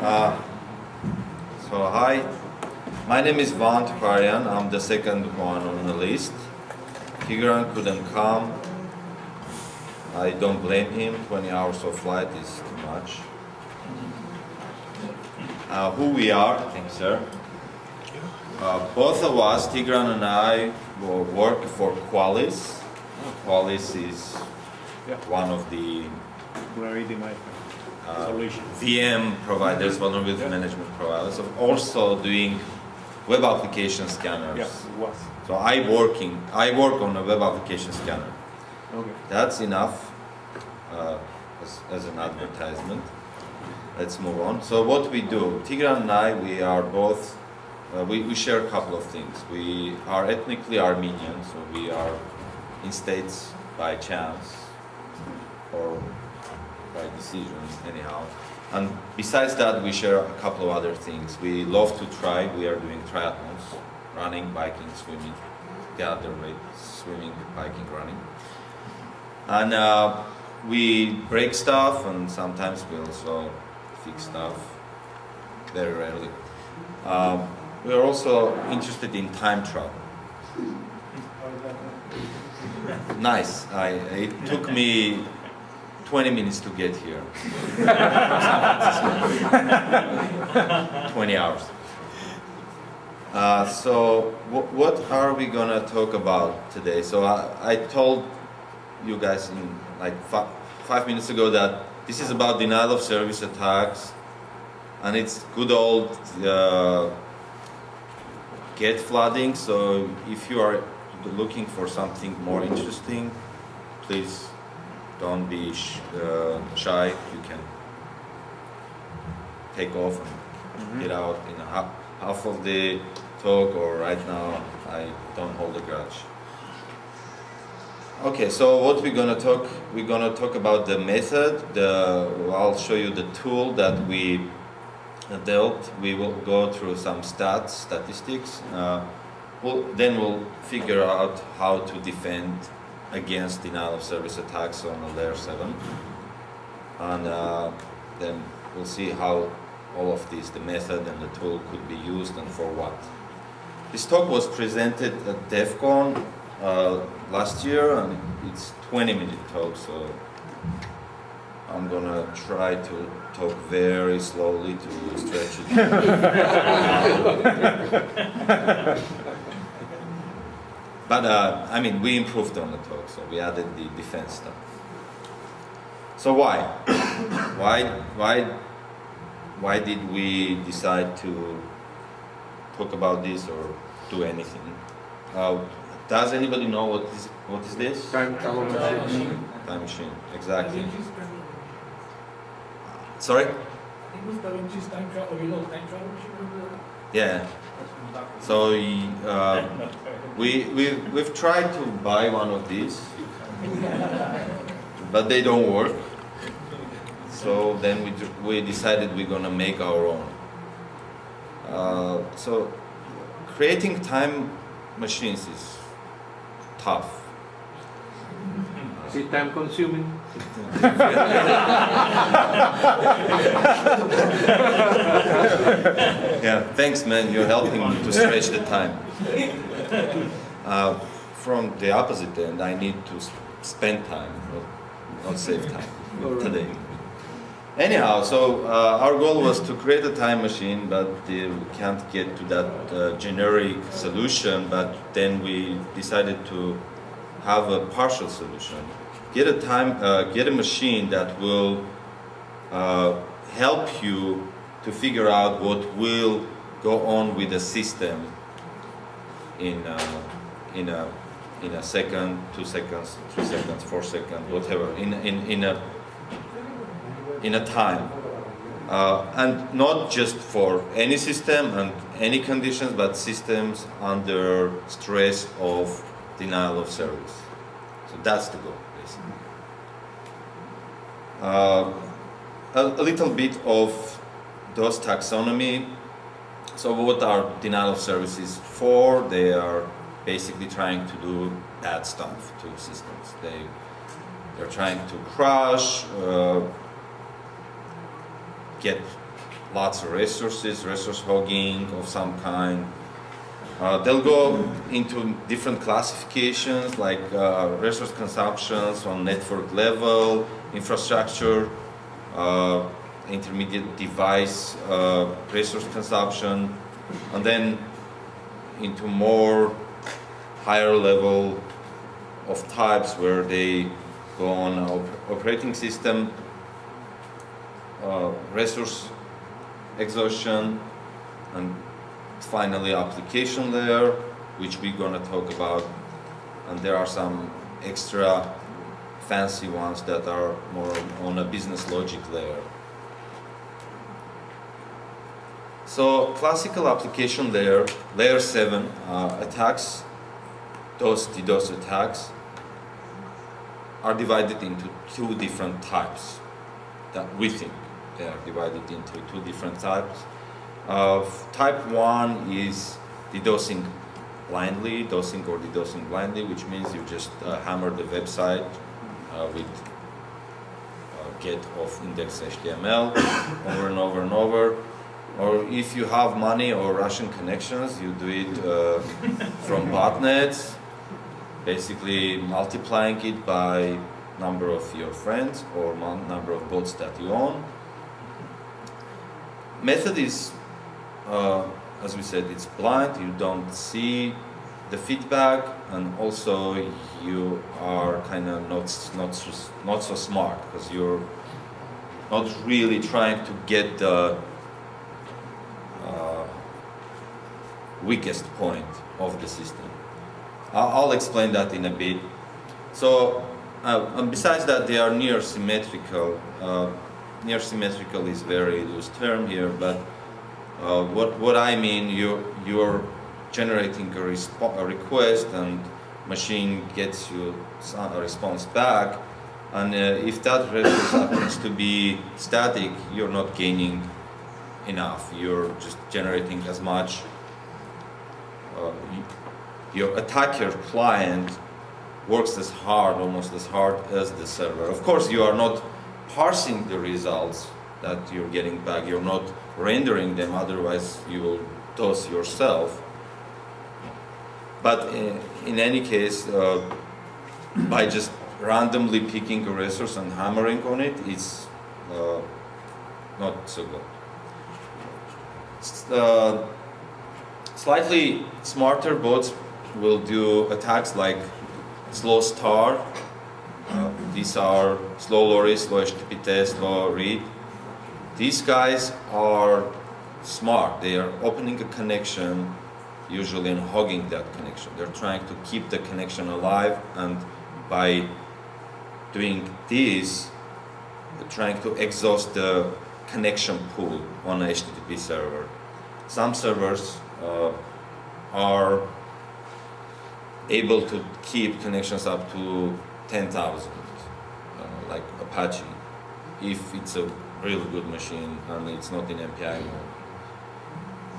Hi, my name is Vaagn Toukharian. I'm the second one on the list. Tigran couldn't come. I don't blame him. 20 hours of flight is too much. Who we are, thanks, sir. Both of us, Tigran and I, work for Qualys. Qualys is one of the VM providers, vulnerability management providers, of also doing web application scanners. So I work on a web application scanner. Okay. That's enough as an advertisement. Let's move on. So what we do, Tigran and I, we are both, we share a couple of things. We are ethnically Armenian, so we are in States by chance or by decision, anyhow. And besides that, we share a couple of other things. We love to try. We are doing triathlons, running, biking, swimming, the other way, swimming, biking, running. And we break stuff, and sometimes we also fix stuff, very rarely. We are also interested in time travel. Nice. It took me 20 minutes to get here. 20 hours. So what are we gonna talk about today? So I told you guys in like 5 minutes ago that this is about denial of service attacks, and it's good old get flooding. So if you are looking for something more interesting, please don't be shy. You can take off and get out in half of the talk, or right now. I don't hold a grudge. Okay, so what we're gonna talk about the method. I'll show you the tool that we dealt. We will go through some statistics. Then we'll figure out how to defend against denial of service attacks on a layer 7, and then we'll see how all of this, the method and the tool, could be used and for what. This talk was presented at DEF CON last year, and it's 20-minute talk, so I'm gonna try to talk very slowly to stretch it. But I mean, we improved on the talk, so we added the defense stuff. So why? Why did we decide to talk about this or do anything? Does anybody know what is this? Time travel machine. Time machine, exactly. Sorry? I think it was Da Vinci's time travel machine. Yeah. So we've tried to buy one of these, but they don't work. So then we decided we're gonna make our own. So creating time machines is tough. Is it time consuming? Yeah, thanks, man. You're helping me to stretch the time. From the opposite end, I need to spend time, not save time today. Anyhow, so our goal was to create a time machine, but we can't get to that generic solution. But then we decided to have a partial solution. Get a machine that will help you to figure out what will go on with the system in a second, 2 seconds, 3 seconds, 4 seconds, whatever, in a time, and not just for any system and any conditions, but systems under stress of denial of service. So that's the goal, basically. A little bit of DOS taxonomy. So what are denial of services for? They are basically trying to do bad stuff to systems. They're trying to crash, get lots of resources, resource hogging of some kind. They'll go into different classifications like resource consumptions on network level, infrastructure, intermediate device resource consumption, and then into more higher level of types where they go on operating system, resource exhaustion, and finally application layer, which we're going to talk about. And there are some extra fancy ones that are more on a business logic layer. So classical application layer, layer 7 attacks, those DDoS attacks, are divided into two different types that we think they are divided into two different types. Type 1 is DDoSing blindly, DDoSing blindly, which means you just hammer the website with get of index HTML over and over and over. Or if you have money or Russian connections, you do it from botnets, basically multiplying it by number of your friends or number of bots that you own. Method is, as we said, it's blind. You don't see the feedback, and also you are kind of not so smart because you're not really trying to get the weakest point of the system. I'll explain that in a bit. So, and besides that, they are near symmetrical. Near symmetrical is very loose term here, but what I mean, you're generating a request and machine gets you a response back, and if that response happens to be static, you're not gaining enough. You're just generating as much. Your attacker client works as hard, almost as hard as the server. Of course, you are not parsing the results that you're getting back. You're not rendering them, otherwise you will DOS yourself. But in any case, by just randomly picking a resource and hammering on it, it's not so good. Slightly smarter bots will do attacks like slow start. These are slow LORI, slow HTTP, slow read. These guys are smart. They are opening a connection, usually and hogging that connection. They're trying to keep the connection alive, and by doing this, they're trying to exhaust the connection pool on a HTTP server. Some servers are able to keep connections up to 10,000, like Apache, if it's a really good machine and it's not in MPI mode.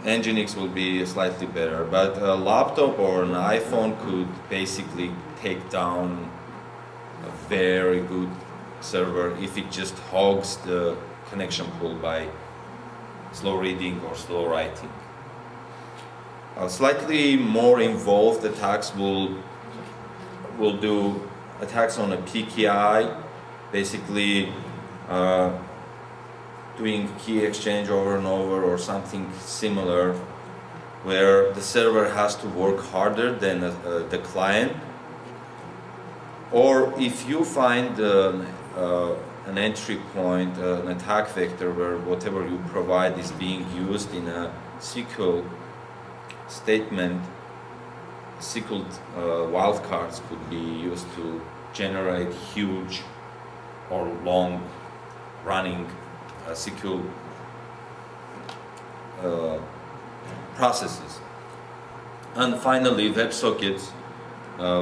Nginx will be slightly better, but a laptop or an iPhone could basically take down a very good server if it just hogs the connection pool by slow reading or slow writing. Slightly more involved attacks will do attacks on a PKI, basically doing key exchange over and over or something similar, where the server has to work harder than the client. Or if you find an entry point, an attack vector where whatever you provide is being used in a SQL statement, SQL wildcards could be used to generate huge or long running SQL processes. And finally, WebSockets,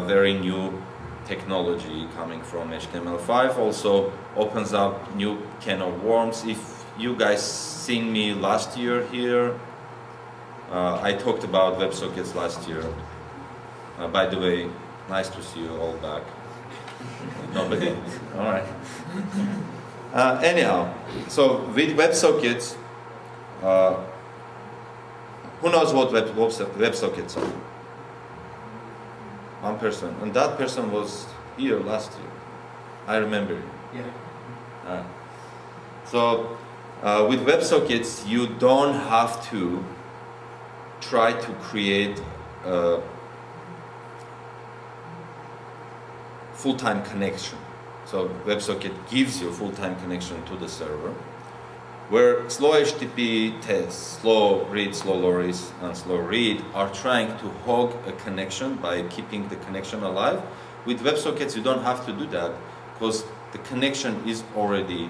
very new technology coming from HTML5, also opens up new can of worms. If you guys seen me last year here, I talked about WebSockets last year. By the way, nice to see you all back. Nobody? All right. Anyhow, so with WebSockets, who knows what WebSockets are? One person, and that person was here last year. I remember him. Yeah. So with WebSockets, you don't have to try to create a full-time connection. So WebSocket gives you a full-time connection to the server, where slow HTTP tests, slow read, slow loris, and slow read are trying to hog a connection by keeping the connection alive. With WebSockets, you don't have to do that because the connection is already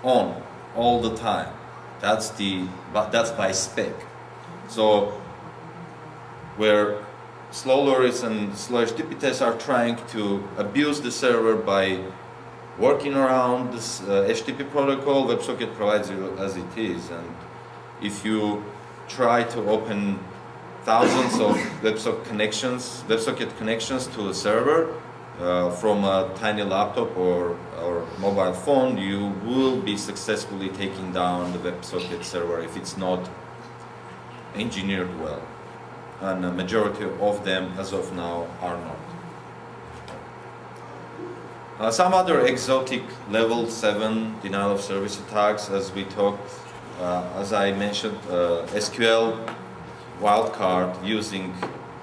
on all the time. That's by spec. So where slow loris and slow HTTP tests are trying to abuse the server by working around this HTTP protocol, WebSocket provides you as it is. And if you try to open thousands of WebSocket connections to a server from a tiny laptop or mobile phone, you will be successfully taking down the WebSocket server if it's not engineered well. And a majority of them, as of now, are not. Some other exotic level 7 denial of service attacks, as we talked, as I mentioned, SQL wildcard using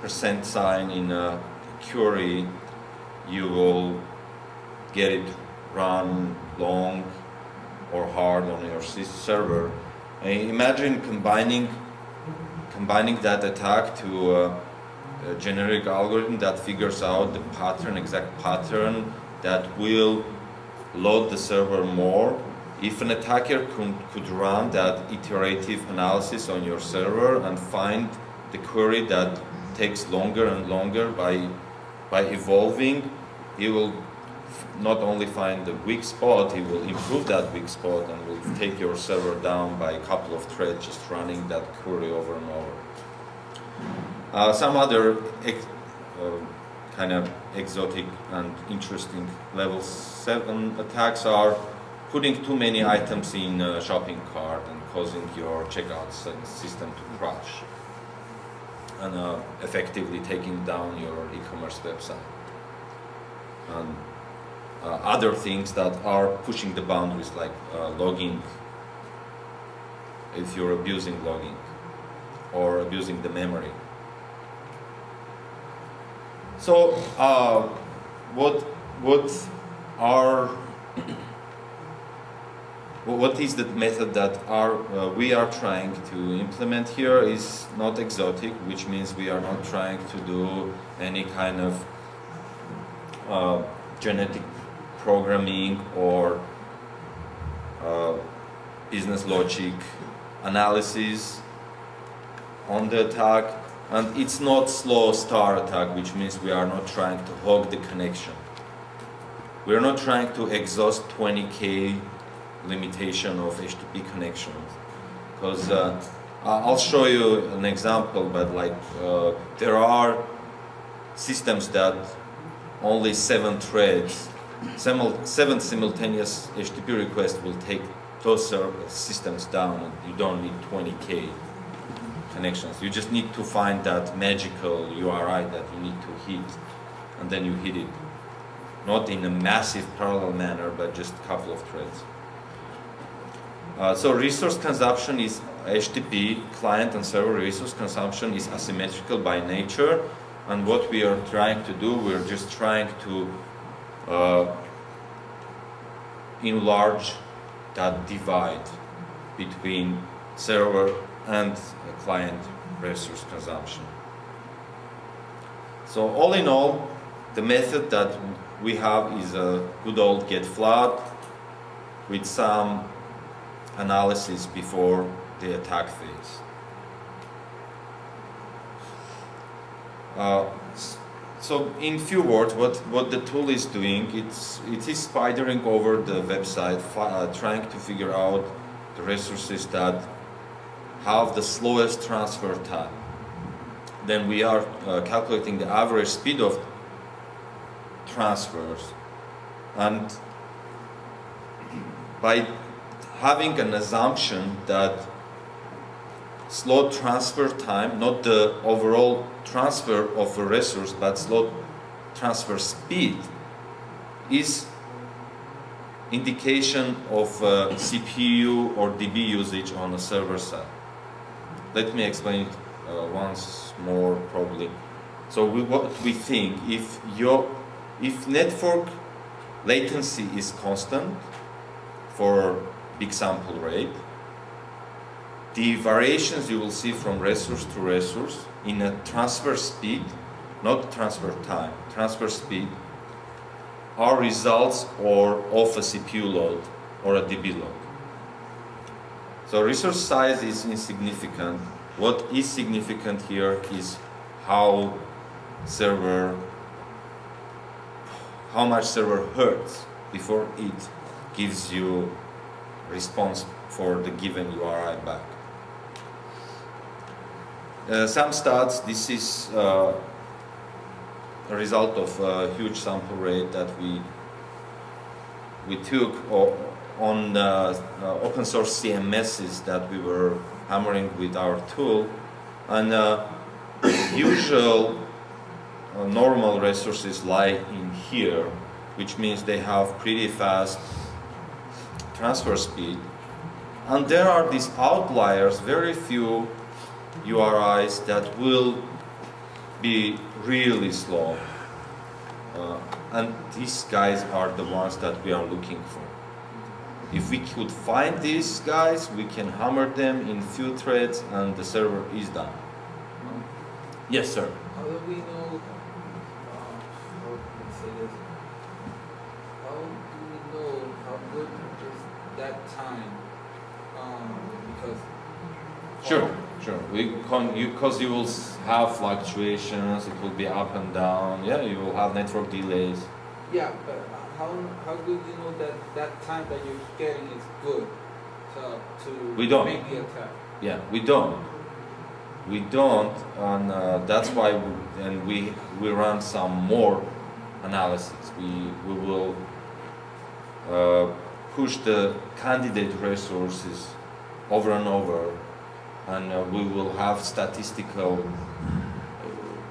%sign in a query, you will get it run long or hard on your server. Imagine combining that attack to a generic algorithm that figures out the pattern, exact pattern that will load the server more. If an attacker could run that iterative analysis on your server and find the query that takes longer and longer by evolving, he will not only find the weak spot, he will improve that weak spot and will take your server down by a couple of threads just running that query over and over. Some other kind of exotic and interesting level 7 attacks are putting too many items in a shopping cart and causing your checkout system to crash and effectively taking down your e-commerce website. And other things that are pushing the boundaries, like logging, if you're abusing logging or abusing the memory. So what is the method that we are trying to implement here is not exotic, which means we are not trying to do any kind of genetic programming or business logic analysis on the attack. And it's not slow star attack, which means we are not trying to hog the connection. We are not trying to exhaust 20K limitation of HTTP connections. Because I'll show you an example, but there are systems that only 7 threads, 7 simultaneous HTTP requests will take those systems down, and you don't need 20K connections. You just need to find that magical URI that you need to hit, and then you hit it. Not in a massive parallel manner, but just a couple of threads. So resource consumption is HTTP, client and server resource consumption is asymmetrical by nature, and what we are trying to do, we're just trying to enlarge that divide between server and client resource consumption. So all in all, the method that we have is a good old get flood with some analysis before the attack phase. So in few words, what the tool is doing, it is spidering over the website, trying to figure out the resources that have the slowest transfer time. Then we are calculating the average speed of transfers, and by having an assumption that slot transfer time, not the overall transfer of a resource, but slot transfer speed, is indication of CPU or DB usage on a server side. Let me explain it once more probably. So what we think, if network latency is constant for big sample rate, the variations you will see from resource to resource in a transfer speed, not transfer time, transfer speed, are results of a CPU load or a DB load. So resource size is insignificant. What is significant here is how much server hurts before it gives you response for the given URI back. Some stats, this is a result of a huge sample rate that we took on open source CMSs that we were hammering with our tool, and usual normal resources lie in here, which means they have pretty fast transfer speed, and there are these outliers, very few URIs that will be really slow, and these guys are the ones that we are looking for. If we could find these guys, we can hammer them in few threads and the server is done. Yes, sir. How do we know, how can I say this? How do we know how good is that time? Because Sure. Because you will have fluctuations, it will be up and down, yeah, you will have network delays. yeah, but how good do you know that time that you're getting is good to We don't. make the attack? Yeah, we don't, and that's why we run some more analysis. We will push the candidate resources over and over, and we will have statistical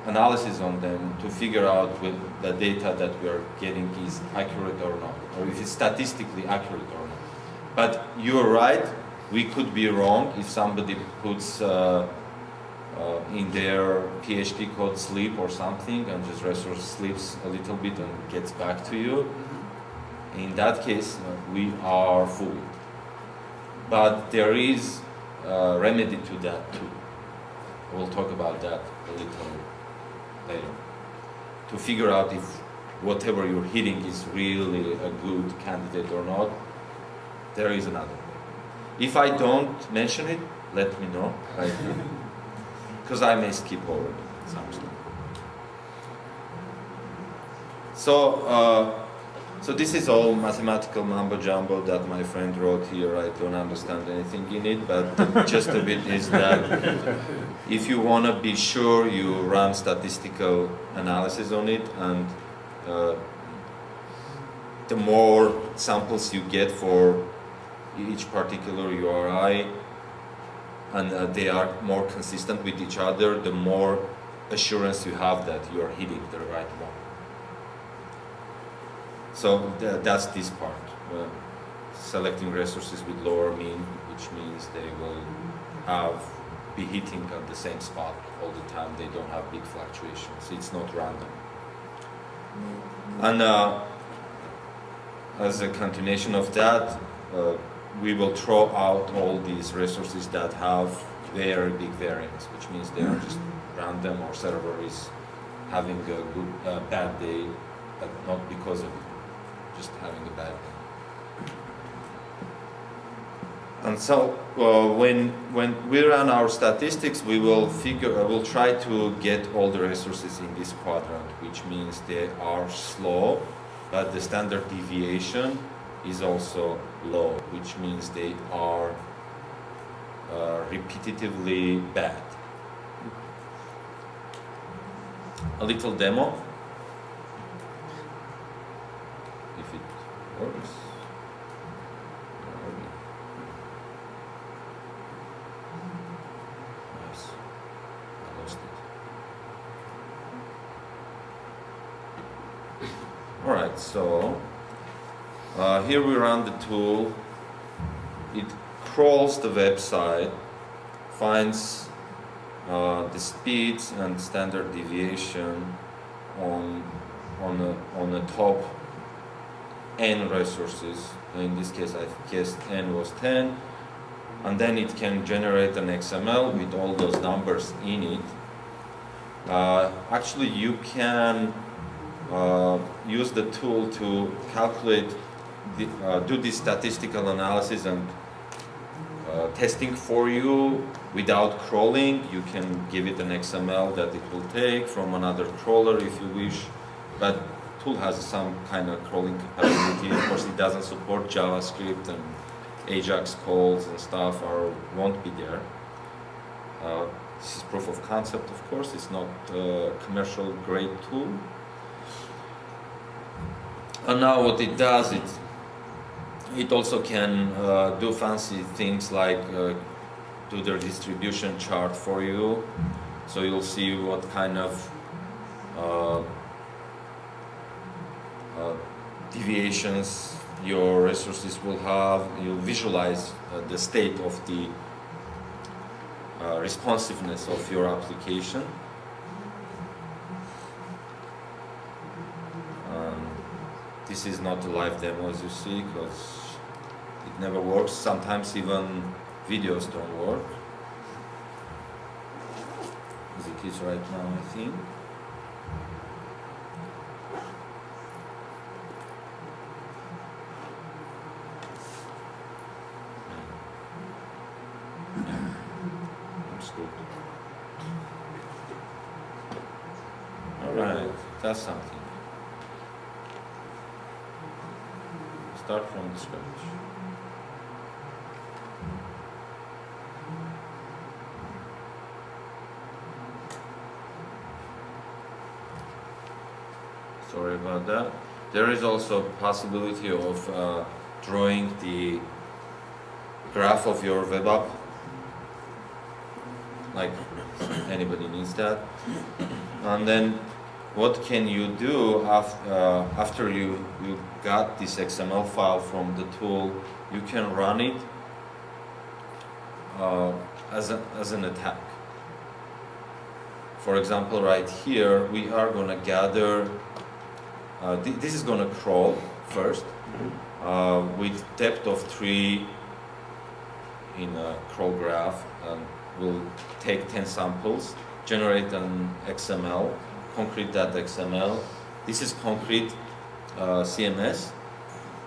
analysis on them to figure out if the data that we are getting is accurate or not, or if it's statistically accurate or not. But you're right, we could be wrong if somebody puts in their PHP code sleep or something, and just resource sleeps a little bit and gets back to you. In that case, we are fooled. But there is a remedy to that too. We'll talk about that a little later. To figure out if whatever you're hitting is really a good candidate or not, there is another way. If I don't mention it, let me know, because I may skip over some stuff. So this is all mathematical mumbo jumbo that my friend wrote here. I don't understand anything in it, but the gist of it is that if you want to be sure, you run statistical analysis on it, and the more samples you get for each particular URI, and they are more consistent with each other, the more assurance you have that you are hitting the right one. So that's this part. Selecting resources with lower mean, which means they will be hitting at the same spot all the time. They don't have big fluctuations. It's not random. And as a continuation of that, we will throw out all these resources that have very big variance, which means they are just random, or server is having a bad day, but not because of it, just having a bad day. And so when we run our statistics, we'll try to get all the resources in this quadrant, which means they are slow, but the standard deviation is also low, which means they are repetitively bad. A little demo, if it works. Alright, so here we run the tool. It crawls the website, finds the speeds and standard deviation on the top n resources. In this case, I guessed n was 10, and then it can generate an XML with all those numbers in it. Actually, you can use the tool to calculate, do the statistical analysis and testing for you without crawling. You can give it an XML that it will take from another crawler if you wish, but tool has some kind of crawling capability. Of course, it doesn't support JavaScript, and Ajax calls and stuff won't be there. This is proof of concept, of course. It's not a commercial grade tool. And now what it does, it also can do fancy things like do the distribution chart for you. So you'll see what kind of deviations your resources will have. You'll visualize the state of the responsiveness of your application. This is not a live demo, as you see, because it never works. Sometimes even videos don't work, as it is right now, I think. Alright, that's something. Start from the scratch. Sorry about that. There is also a possibility of drawing the graph of your web app, like anybody needs that. And then what can you do after you got this XML file from the tool? You can run it as an attack. For example, right here, we are going to gather, this is going to crawl first with depth of 3 in a crawl graph, and we'll take 10 samples, generate an XML, concrete that XML. This is concrete CMS,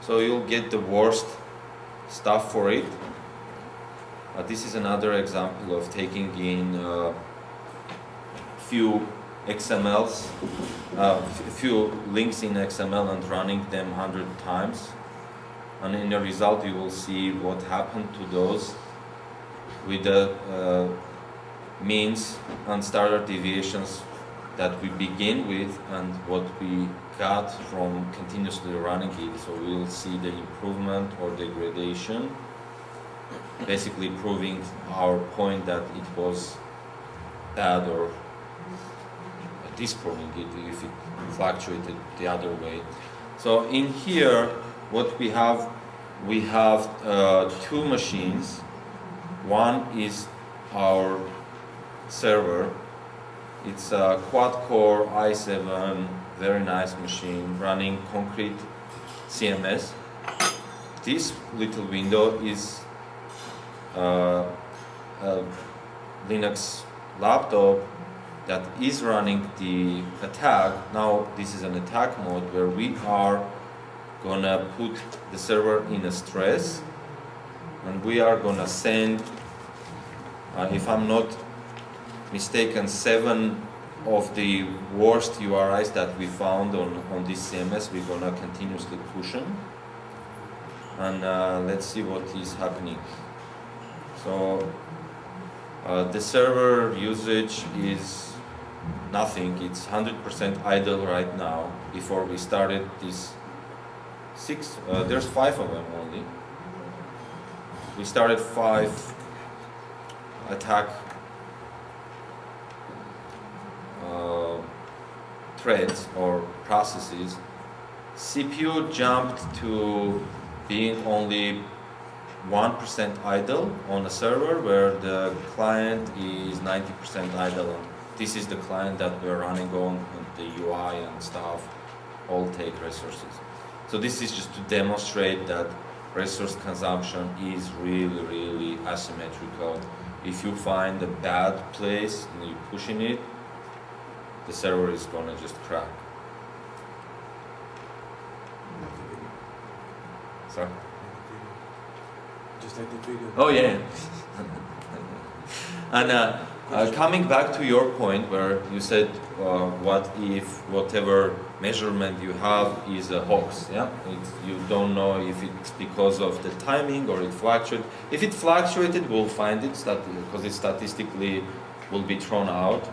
so you'll get the worst stuff for it. This is another example of taking in few XMLs, few links in XML and running them 100 times, and in the result you will see what happened to those with the means and standard deviations that we begin with and what we got from continuously running it. So we'll see the improvement or degradation, basically proving our point that it was bad, or disproving it if it fluctuated the other way. So in here, what we have 2 machines. One is our server. It's a quad-core i7, very nice machine running concrete CMS. This little window is a Linux laptop that is running the attack. Now this is an attack mode where we are gonna put the server in a stress, and we are gonna send, if I'm not mistaken, 7 of the worst URIs that we found on this CMS. We're gonna continuously push them, and let's see what is happening. So the server usage is nothing. It's 100% idle right now. Before we started this 6, there's 5 of them only. We started 5 attack threads or processes, CPU jumped to being only 1% idle on a server where the client is 90% idle. And this is the client that we're running on, and the UI and stuff all take resources. So this is just to demonstrate that resource consumption is really, really asymmetrical. If you find a bad place and you push in it, the server is gonna just crack. Sorry? Just like the video. Oh yeah. And coming back to your point where you said, what if whatever measurement you have is a hoax? Yeah, you don't know if it's because of the timing or it fluctuated. If it fluctuated, we'll find it because it statistically will be thrown out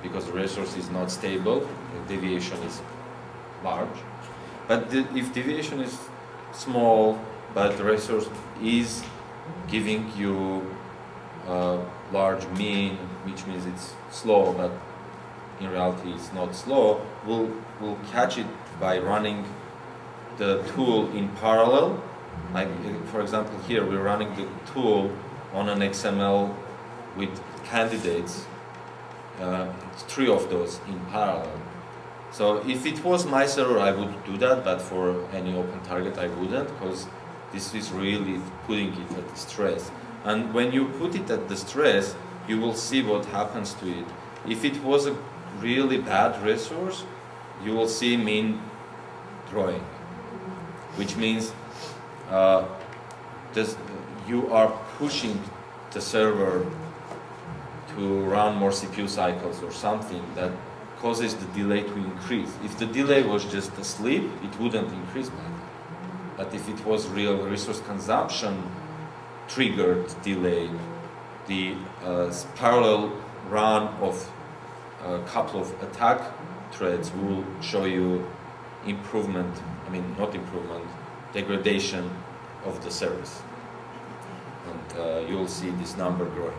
because the resource is not stable. The deviation is large. But if deviation is small, but the resource is giving you a large mean, which means it's slow, but in reality it's not slow, we'll catch it by running the tool in parallel. Like, for example, here we're running the tool on an XML with candidates, 3 of those in parallel. So if it was my server, I would do that, but for any open target, I wouldn't, because this is really putting it at stress. And when you put it at the stress, you will see what happens to it. If it was a really bad resource, you will see mean drawing, which means you are pushing the server to run more CPU cycles or something that causes the delay to increase. If the delay was just asleep, it wouldn't increase by that. But if it was real resource consumption triggered delay, the parallel run of a couple of attack threads will show you improvement, not improvement, degradation of the service. And you'll see this number growing.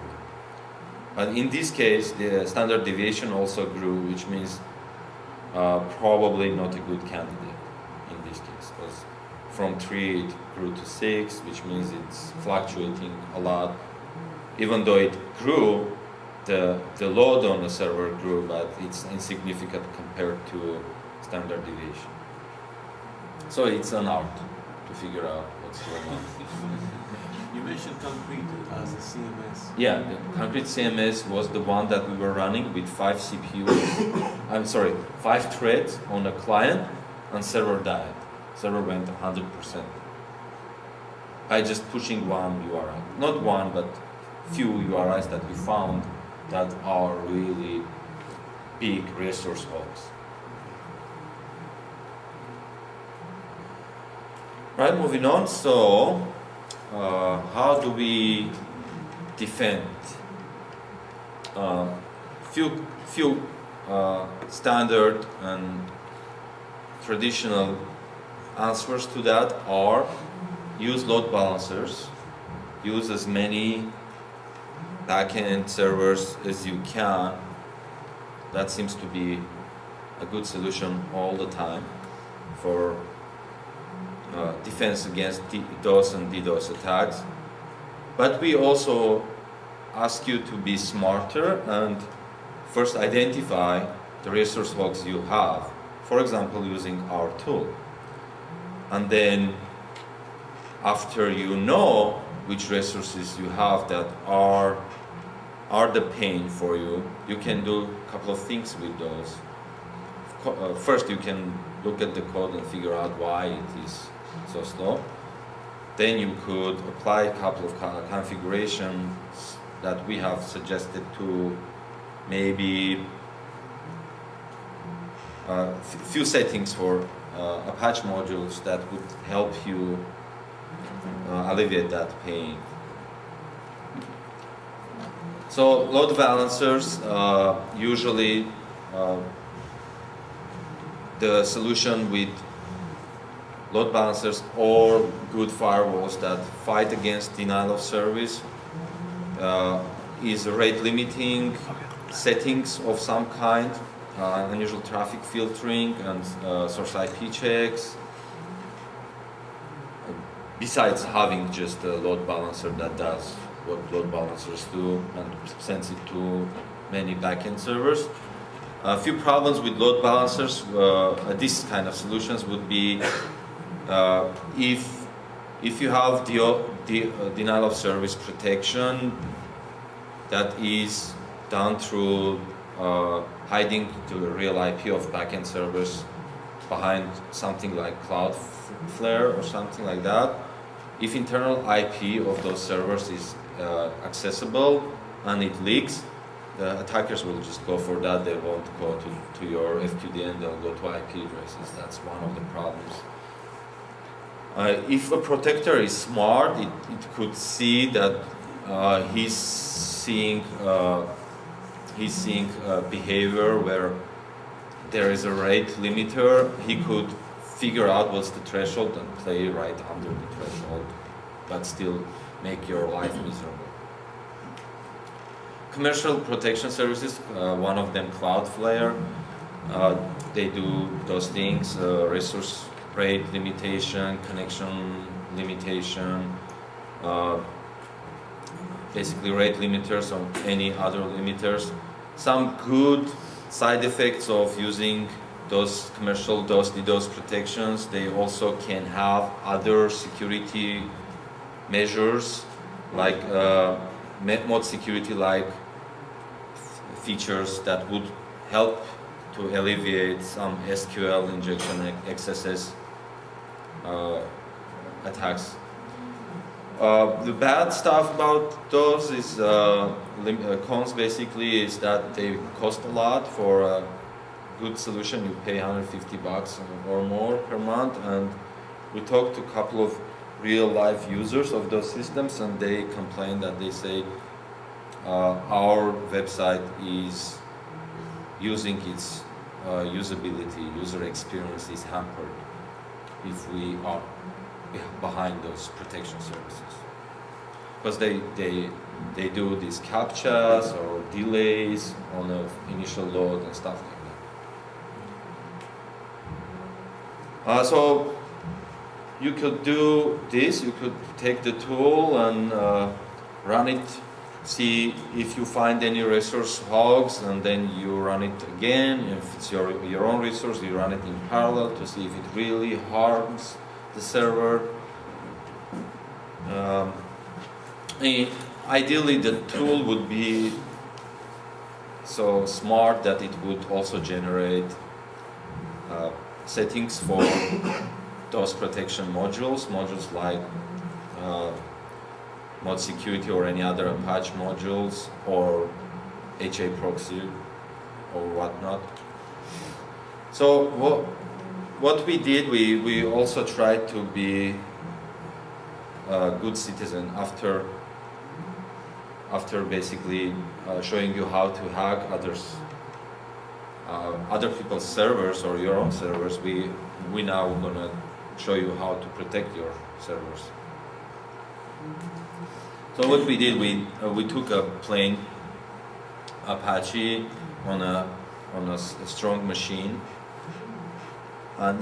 But in this case, the standard deviation also grew, which means probably not a good candidate in this case, because from 3 it grew to 6, which means it's fluctuating a lot. Even though it grew, the load on the server grew, but it's insignificant compared to standard deviation. So it's an art to figure out what's going on. You mentioned concrete as a CMS. Yeah, the concrete CMS was the one that we were running with 5 CPUs. 5 threads on a client, and server died. Server went 100% by just pushing one URI. Not one, but few URIs that we found that are really big resource hogs. Right, moving on. So, how do we defend? Few standard and traditional answers to that are use load balancers, use as many backend servers as you can. That seems to be a good solution all the time for defense against DOS and DDoS attacks. But we also ask you to be smarter and first identify the resource hogs you have, for example, using our tool. And then after you know which resources you have that are the pain for you, you can do a couple of things with those. First, you can look at the code and figure out why it is so slow. Then you could apply a couple of configurations that we have suggested to maybe a few settings for Apache modules that would help you alleviate that pain. So load balancers, usually the solution with load balancers or good firewalls that fight against denial of service is rate limiting settings of some kind. unusual traffic filtering and source IP checks. Besides having just a load balancer that does what load balancers do and sends it to many backend servers. A few problems with load balancers, these kind of solutions would be if you have denial of service protection that is done through hiding the real IP of backend servers behind something like Cloudflare or something like that. If internal IP of those servers is accessible and it leaks, the attackers will just go for that. They won't go to your FQDN, they'll go to IP addresses. That's one of the problems. If a protector is smart, it could see that he's seeing behavior where there is a rate limiter. He could figure out what's the threshold and play right under the threshold, but still make your life miserable. Commercial protection services, one of them Cloudflare, they do those things, resource rate limitation, connection limitation, basically rate limiters or any other limiters. Some good side effects of using those commercial DDoS protections, they also can have other security measures like mod security like features that would help to alleviate some SQL injection XSS attacks. The bad stuff about those is cons basically is that they cost a lot. For a good solution you pay $150 or more per month, and we talked to a couple of real life users of those systems and they complain that they say our website is using its usability, user experience is hampered if we are behind those protection services, because they do these captchas or delays on the initial load and stuff like that. So you could do this, you could take the tool and run it, see if you find any resource hogs, and then you run it again. If it's your own resource, you run it in parallel to see if it really harms the server. Ideally the tool would be so smart that it would also generate settings for those protection modules like mod security or any other Apache modules or HA proxy or whatnot. So what we did, we also tried to be a good citizen after basically showing you how to hack other people's servers or your own servers. We now gonna show you how to protect your servers. So what we did, we took a plain Apache on a strong machine, and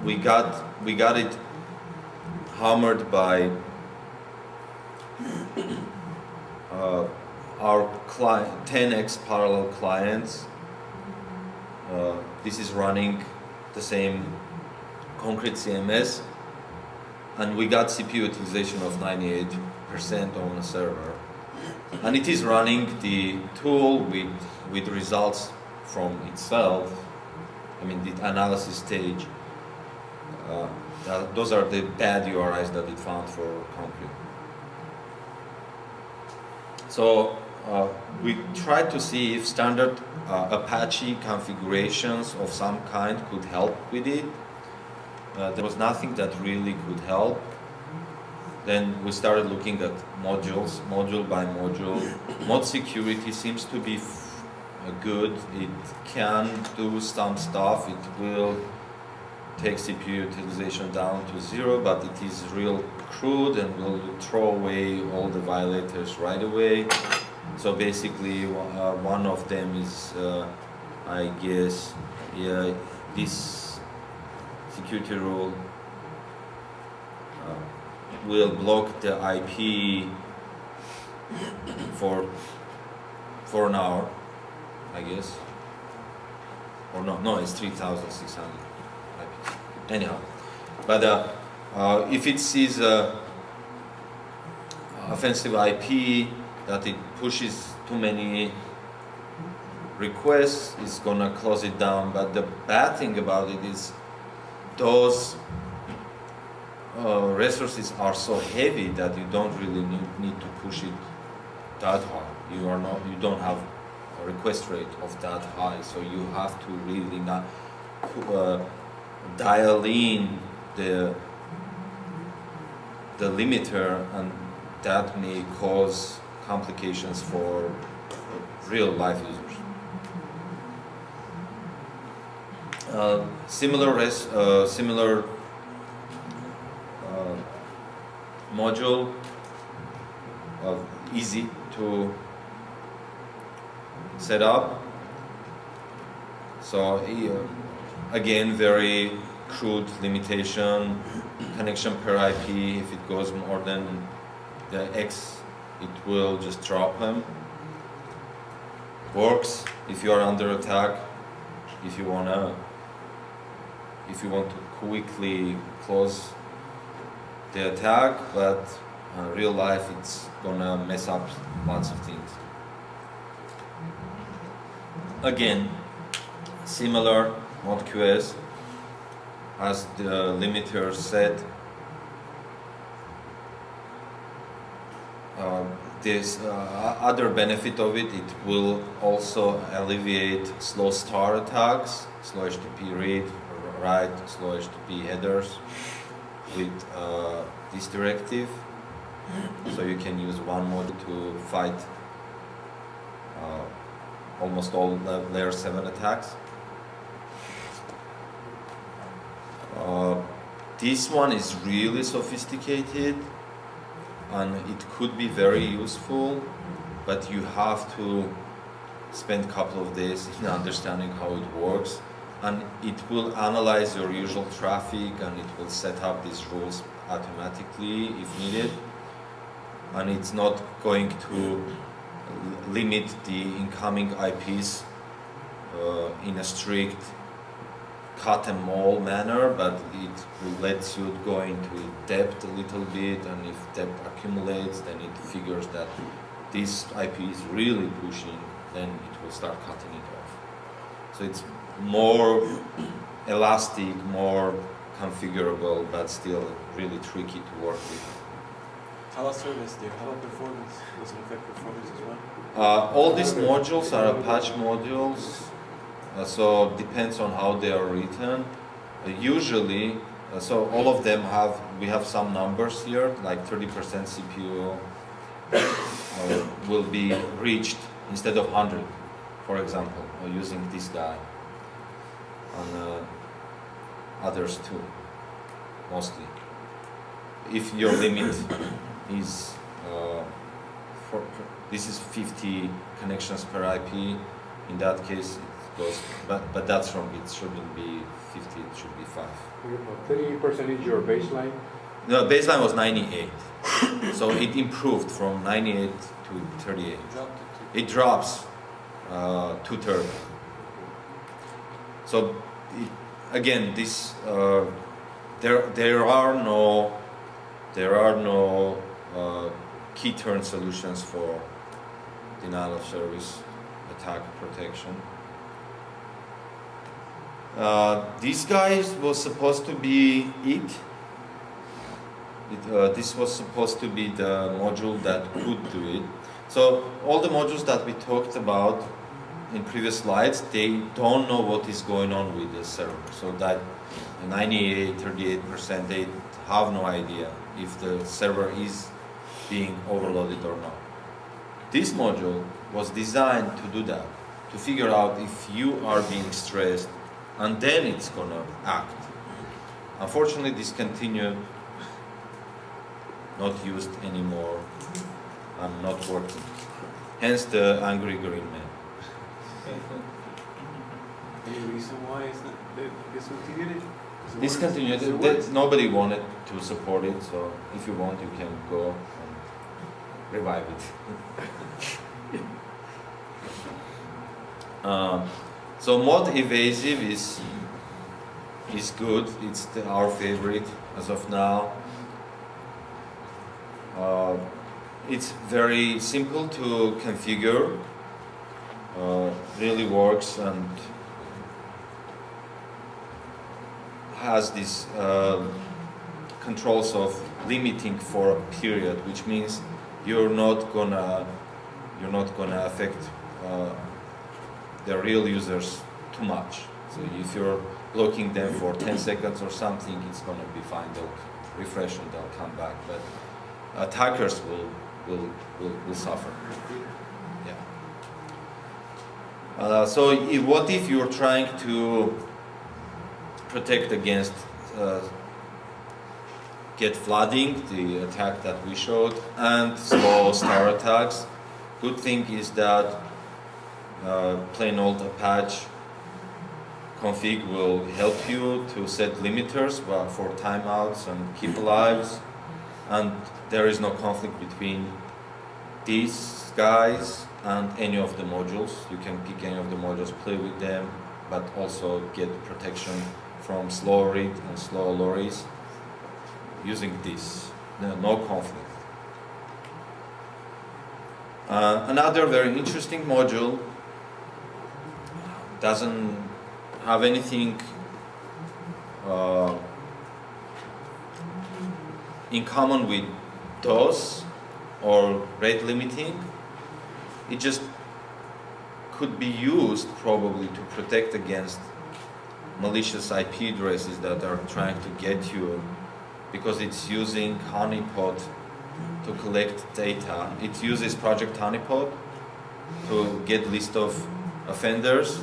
we got it hammered by our 10x parallel clients. This is running the same concrete CMS, and we got CPU utilization of 98% on the server, and it is running the tool with results from itself. I mean, the analysis stage. Those are the bad URIs that it found for concrete. So we tried to see if standard Apache configurations of some kind could help with it. There was nothing that really could help. Then we started looking at modules, module by module. Mod security seems to be good. It can do some stuff. It will take CPU utilization down to 0, but it is real crude and will throw away all the violators right away. So basically, one of them is I guess, yeah, this security rule will block the IP for an hour, I guess. Or no, it's 3,600 IPs. Anyhow, but if it sees offensive IP that it pushes too many requests, it's gonna close it down. But the bad thing about it is those resources are so heavy that you don't really need to push it that hard. You don't have a request rate of that high, so you have to really not dial in the limiter, and that may cause complications for real life users. Similar module, easy to set up. So again, very crude limitation, connection per IP. If it goes more than the X, it will just drop them. Works if you are under attack. If you want to quickly close the attack, but real life it's gonna mess up lots of things. Again, similar ModQS has the limiter set. This other benefit of it will also alleviate slow start attacks, slow HTTP read, write, slow HTTP headers with this directive. So you can use one mode to fight almost all layer 7 attacks. This one is really sophisticated, and it could be very useful, but you have to spend a couple of days in understanding how it works, and it will analyze your usual traffic, and it will set up these rules automatically if needed, and it's not going to limit the incoming IPs in a strict cut them all manner, but it will let you go into depth a little bit, and if depth accumulates, then it figures that this IP is really pushing, then it will start cutting it off. So it's more elastic, more configurable, but still really tricky to work with. How about service there? How about performance? Does it affect performance as well? All these modules are Apache modules. So it depends on how they are written. Usually, so all of them we have some numbers here, like 30% CPU will be reached instead of 100, for example, using this guy. And others too, mostly. If your limit is, this is 50 connections per IP, in that case, goes, but that's wrong. It shouldn't be 50. It should be 5. 30% is your baseline. No, baseline was 98, so it improved from 98 to 38. It drops to 30. So again, this there are no key turn solutions for denial of service attack protection. This guy was supposed to be it. This was supposed to be the module that could do it. So all the modules that we talked about in previous slides, they don't know what is going on with the server. So that 38%, they have no idea if the server is being overloaded or not. This module was designed to do that, to figure out if you are being stressed, and then it's gonna act. Unfortunately, discontinued, not used anymore, and not working. Hence the angry green man. Any reason why it's not they discontinued it? Is it Discontinued. work? Does it work? Nobody wanted to support it, so if you want, you can go and revive it. So mod evasive is good. It's our favorite as of now. It's very simple to configure. Really works and has these controls of limiting for a period, which means you're not gonna affect the real users too much. So if you're blocking them for 10 seconds or something, it's gonna be fine. They'll refresh and they'll come back. But attackers will suffer. Yeah. So what if you're trying to protect against get flooding, the attack that we showed, and slow star attacks? Good thing is that plain old Apache config will help you to set limiters for timeouts and keep alives, and there is no conflict between these guys and any of the modules. You can pick any of the modules, play with them, but also get protection from slow read and slow lorries using this. No conflict. Another very interesting module doesn't have anything in common with DOS or rate limiting. It just could be used probably to protect against malicious IP addresses that are trying to get you, because it's using honeypot to collect data. It uses Project Honeypot to get list of offenders,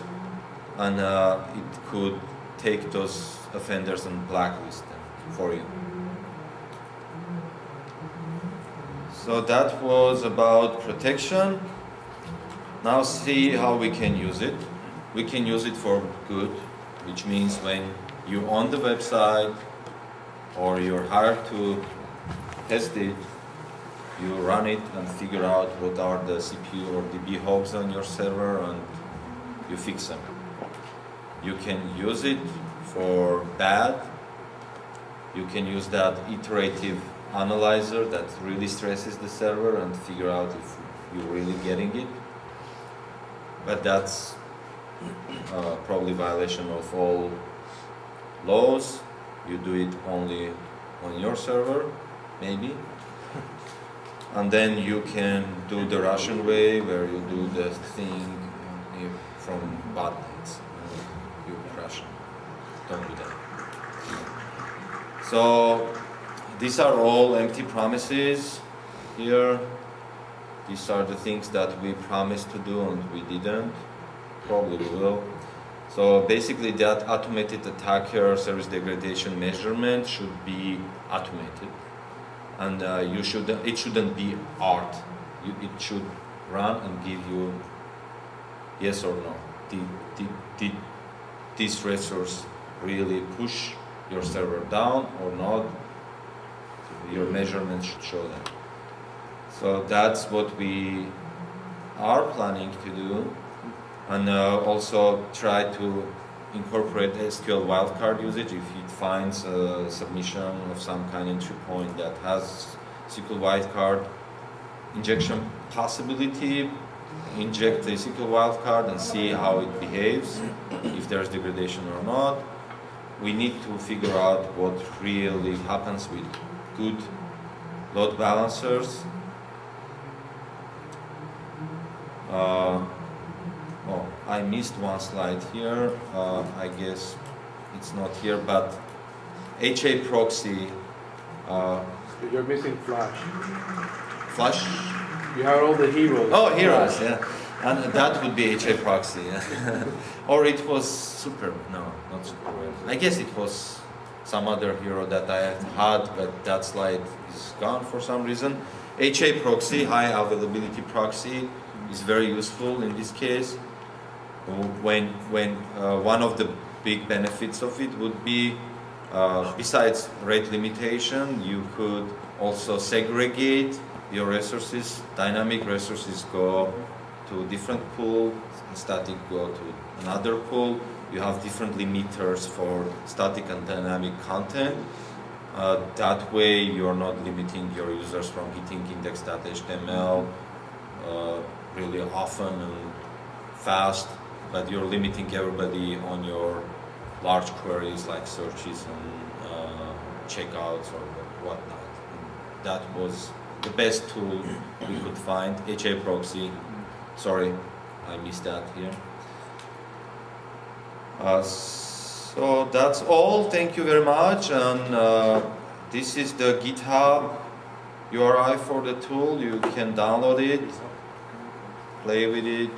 and it could take those offenders and blacklist them for you. So that was about protection. Now see how we can use it. We can use it for good, which means when you're on the website or you're hired to test it, you run it and figure out what are the CPU or DB hogs on your server, and you fix them. You can use it for bad. You can use that iterative analyzer that really stresses the server and figure out if you're really getting it. But that's probably violation of all laws. You do it only on your server, maybe. And then you can do the Russian way, where you do the thing from botnets. You Russian. Don't do that. So these are all empty promises here. These are the things that we promised to do and we didn't. Probably we will. So basically that automated attacker service degradation measurement should be automated. And it shouldn't be art. It should run and give you yes or no. Did this resource really push your server down or not? So your measurement should show that. So that's what we are planning to do, and also try to incorporate SQL wildcard usage. If it finds a submission of some kind entry point that has SQL wildcard injection possibility, inject the SQL wildcard and see how it behaves, if there's degradation or not. We need to figure out what really happens with good load balancers. Oh, I missed one slide here. I guess it's not here, but HA proxy. You're missing Flash. Flash? You have all the heroes. Oh, heroes, yeah. And that would be HA proxy. Yeah. Or it was super. No, not super. I guess it was some other hero that I had, but that slide is gone for some reason. HA proxy, high availability proxy, is very useful in this case. when one of the big benefits of it would be, besides rate limitation, you could also segregate your resources. Dynamic resources go to different pool, static go to another pool. You have different limiters for static and dynamic content. That way you're not limiting your users from hitting index.html really often and fast, but you're limiting everybody on your large queries like searches and checkouts or whatnot. And that was the best tool we could find. HA proxy, sorry, I missed that here. So that's all. Thank you very much. And this is the GitHub URI for the tool. You can download it, play with it,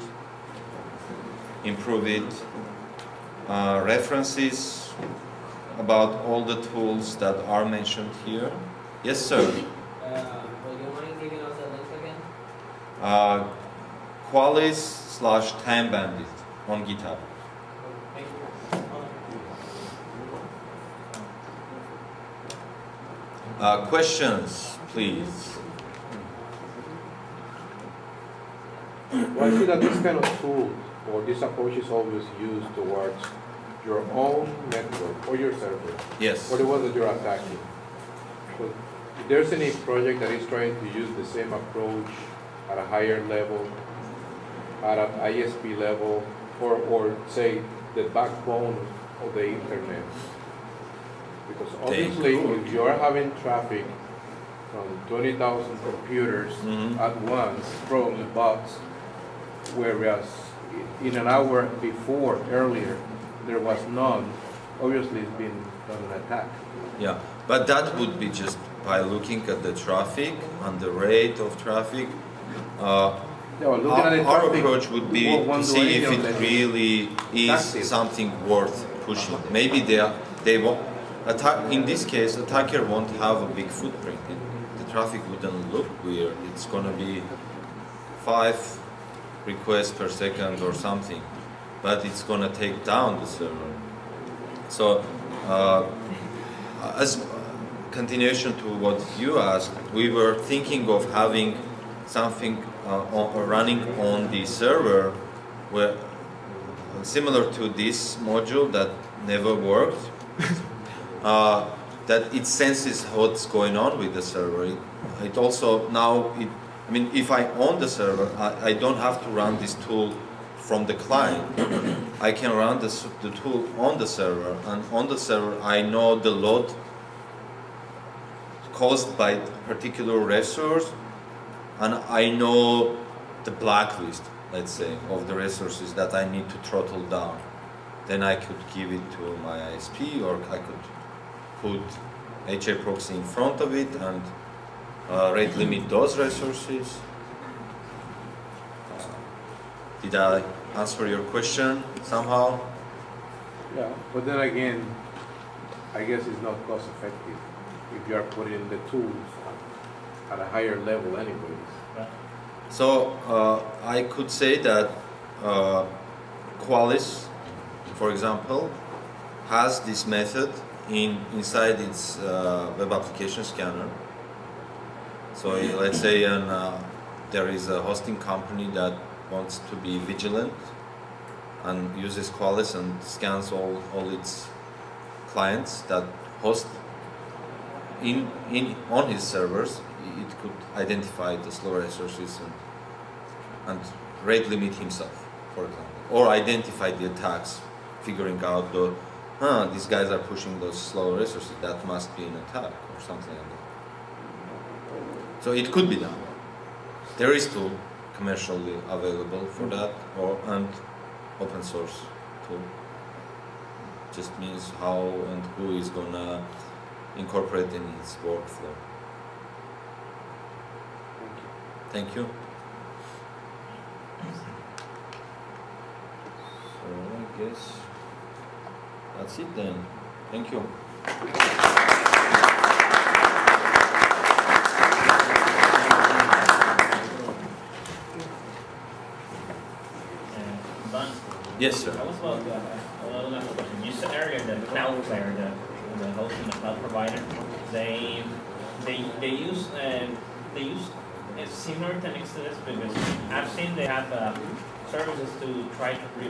improve it. References about all the tools that are mentioned here. Yes, sir. Would you mind giving us a link again? Qualis/TimeBandit on GitHub. Thank you. Questions, please. Well, I see that this kind of tool or this approach is always used towards your own network or your server Yes. or the one that you're attacking. But if there's any project that is trying to use the same approach at a higher level, at an ISP level, or say the backbone of the internet. Because obviously, if you're having traffic from 20,000 computers at once, probably bots, whereas in an hour before, earlier, there was none, obviously it's been an attack. Yeah, but that would be just by looking at the traffic and the rate of traffic. Yeah, well, looking at the Our traffic, approach would be we won't to do see if anything it unless really is active. something worth pushing. Maybe they won't. In this case, attacker won't have a big footprint. The traffic wouldn't look weird. It's gonna be 5 requests per second or something, but it's gonna take down the server. So, as continuation to what you asked, we were thinking of having something running on the server where similar to this module that never worked. That it senses what's going on with the server. It also now, I mean, if I own the server, I don't have to run this tool from the client. I can run the tool on the server, and on the server I know the load caused by particular resource, and I know the blacklist, let's say, of the resources that I need to throttle down. Then I could give it to my ISP, or I could put HA proxy in front of it and rate limit those resources. Did I answer your question somehow? Yeah, but then again, I guess it's not cost effective if you are putting the tools at a higher level anyways. So I could say that Qualis, for example, has this method inside its web application scanner. So let's say there is a hosting company that wants to be vigilant and uses Qualis and scans all its clients that host on his servers. It could identify the slow resources and rate limit himself, for example, or identify the attacks, figuring out these guys are pushing those slow resources, that must be an attack or something like that. So it could be done. There is tool commercially available for that, and open source tool. Just means how and who is gonna incorporate in its workflow. Thank you. So I guess that's it then. Thank you. Vaagn. Yes, sir. I was about to ask a question. You said earlier that Cloudflare, the hosting, the cloud provider, they use similar techniques to this because I've seen they have services to try to